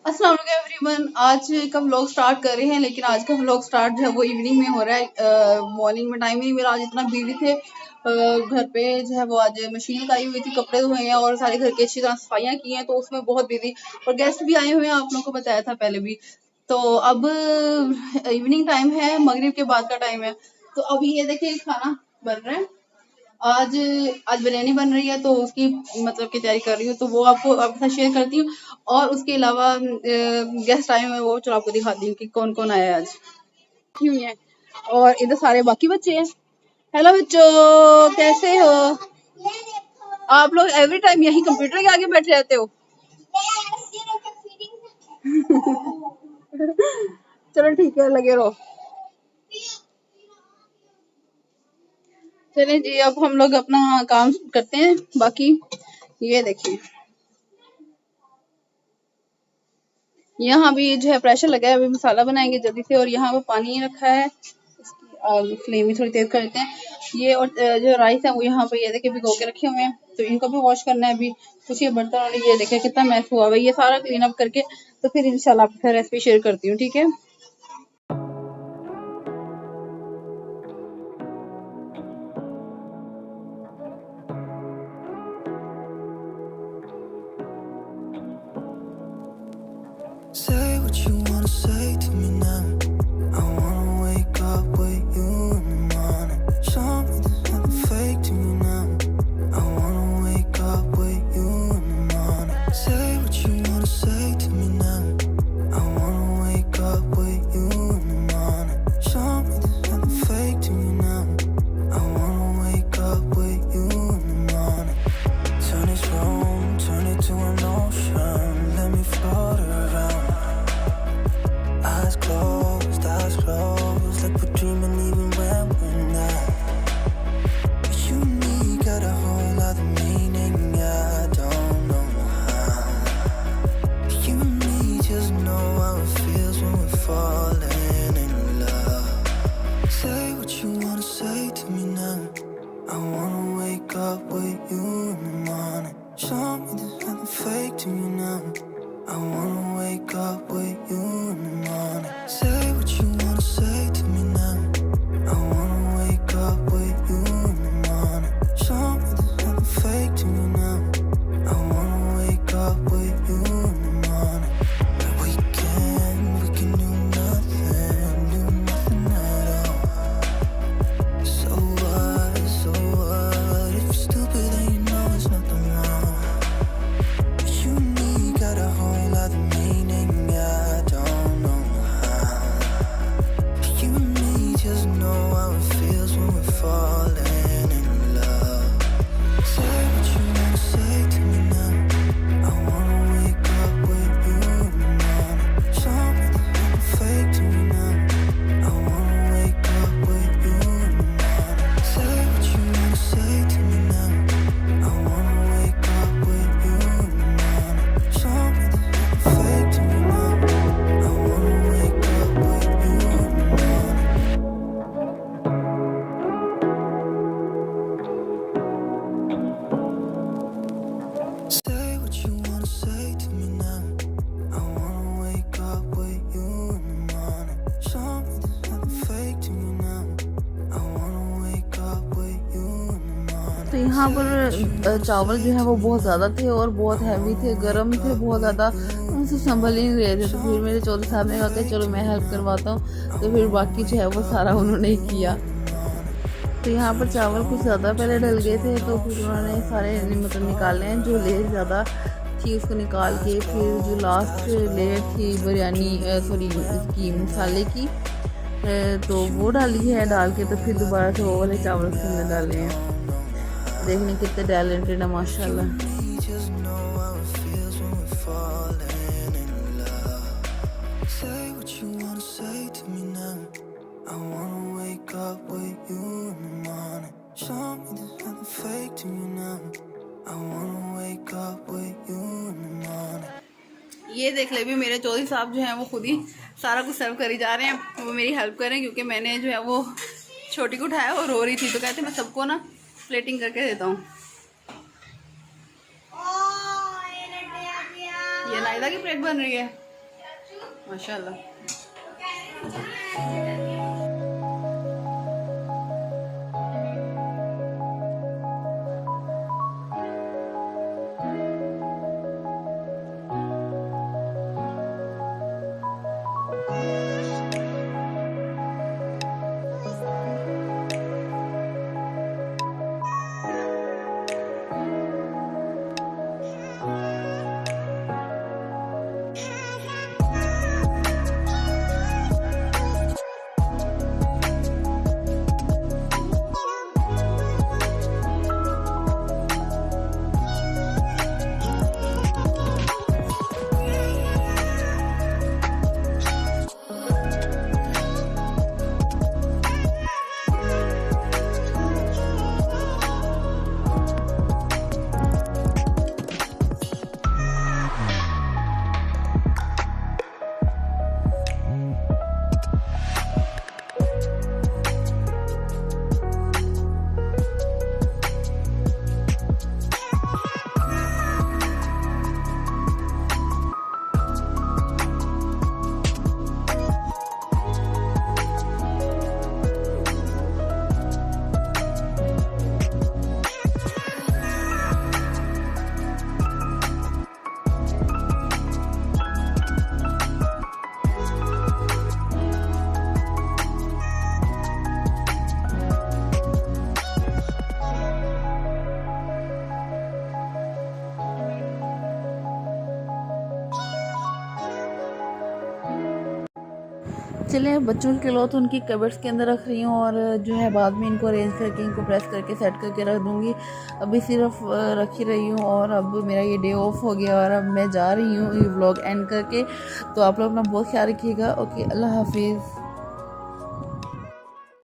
अस्सलाम वालेकुम एवरीवन। आज का व्लॉग स्टार्ट कर रहे हैं, लेकिन आज का व्लॉग स्टार्ट जो है वो इवनिंग में हो रहा है। मॉर्निंग में टाइम ही नहीं मिला, आज इतना बिजी थे। घर पे जो है वो आज मशीन लगाई हुई थी, कपड़े धोए हैं और सारे घर की अच्छी तरह सफाइयाँ की हैं, तो उसमें बहुत बिजी। और गेस्ट भी आए हुए हैं, आप लोगों को बताया था पहले भी। तो अब इवनिंग टाइम है, मगरिब के बाद का टाइम है। तो अभी ये देखिए खाना बन रहा है। आज आज बिरयानी बन रही है, तो उसकी मतलब की तैयारी कर रही हूँ, तो वो आपको आपके साथ शेयर करती हूँ। और उसके अलावा गेस्ट आए हुए हैं, वो चलो आपको दिखाती हूँ कि कौन कौन आया है आज। की हुई है। और इधर सारे बाकी बच्चे हैं। हेलो बच्चों, कैसे हो आप लोग? एवरी टाइम यही कंप्यूटर के आगे बैठे रहते हो? चलो ठीक है, लगे रहो। चलें जी, अब हम लोग अपना काम करते हैं। बाकी ये देखिए, यहाँ भी जो है प्रेशर लगा है, अभी मसाला बनाएंगे जल्दी से। और यहाँ पे पानी रखा है, इसकी फ्लेम भी थोड़ी तेज कर देते हैं। ये और जो राइस है वो यहाँ पे ये देखिए भिगो के रखे हुए हैं, तो इनको भी वॉश करना है अभी। कुछ ये बर्तन और ये देखिए कितना मैस हुआ हुआ है, ये सारा क्लीन अप करके तो फिर इंशाल्लाह आपके साथ रेसिपी शेयर करती हूँ, ठीक है। Say what you wanna say to me now. I wanna wake up with you in the morning. Show me there's nothing fake to me now. I wanna wake up with you in the morning. Say what you wanna say to me now. I wanna wake up with you in the morning. Show me there's nothing fake to me now. I wanna wake up with you in the morning. Turn this room, turn it to an ocean. Let me float around. Eyes closed, like we're dreaming even when we're not. But you and me got a whole other meaning, I don't know how. But you and me just know how it feels when we're falling in love. Say what you wanna say to me now. I wanna wake up with you in the morning. Show me there's nothing fake to me now. I wanna wake up with you in the morning. Say what you wanna say to me now. I wanna wake up with you in the morning. Show me there's nothing fake to me now. I wanna wake up with you in the morning. We can do nothing at all. So what, if you're stupid then you know it's nothing wrong. But you and me got a whole other meaning, I don't know how. But you and me just know how it feels when we're falling in love. Say what you wanna say to me now. I wanna wake up with you in the morning. Show me there's nothing fake to me now. I wanna wake up with you in the morning. Say what you wanna say to me now. I wanna wake up with you in the morning. Show me there's nothing fake to me now. I wanna wake up with you in the morning. Say what you wanna say to me now. I wanna wake up with you in the morning. Show me there's nothing fake to me now. I wanna wake up with you in the morning. तो यहाँ पर चावल जो है वो बहुत ज़्यादा थे और बहुत हैवी थे, गर्म थे बहुत ज़्यादा, उनसे संभल ही नहीं रहे थे। तो फिर मेरे चौधरी साहब ने कहा कि चलो मैं हेल्प करवाता हूँ, तो फिर बाकी जो है वो सारा उन्होंने ही किया। तो यहाँ पर चावल कुछ ज़्यादा पहले डल गए थे, तो फिर उन्होंने सारे मतलब निकाले हैं, जो लेयर ज़्यादा थी उसको निकाल के फिर जो लास्ट लेयर थी बिरयानी सॉरी इसकी मसाले की, तो वो डाली है। डाल के तो फिर दोबारा से वो वाले चावल उसके अंदर डाले हैं। देखने कितने टैलेंटेड है माशाल्लाह। Just know how it feels when we're falling in love. Say what you wanna say to me now. I wanna wake up with you in the morning. Show me there's nothing fake to me now. I wanna wake up with you in the morning. ये देख ले भी, मेरे चौधरी साहब जो हैं वो खुद ही सारा कुछ सर्व करी जा रहे हैं। वो मेरी हेल्प कर रहे हैं, क्योंकि मैंने जो है वो छोटी को उठाया और रो रही थी, तो कहते मैं सबको ना प्लेटिंग करके देता हूँ। ये नायदा की प्लेट बन रही है। माशाल्लाह। चलिए बच्चों के क्लॉथ उनकी कबर्ड्स के अंदर रख रही हूँ और जो है बाद में इनको अरेंज करके इनको प्रेस करके सेट करके रख दूँगी। अभी सिर्फ रख ही रही हूँ और अब मेरा ये डे ऑफ हो गया और अब मैं जा रही हूँ ये व्लॉग एंड करके। तो आप लोग अपना बहुत ख्याल रखिएगा। ओके, अल्लाह हाफिज़।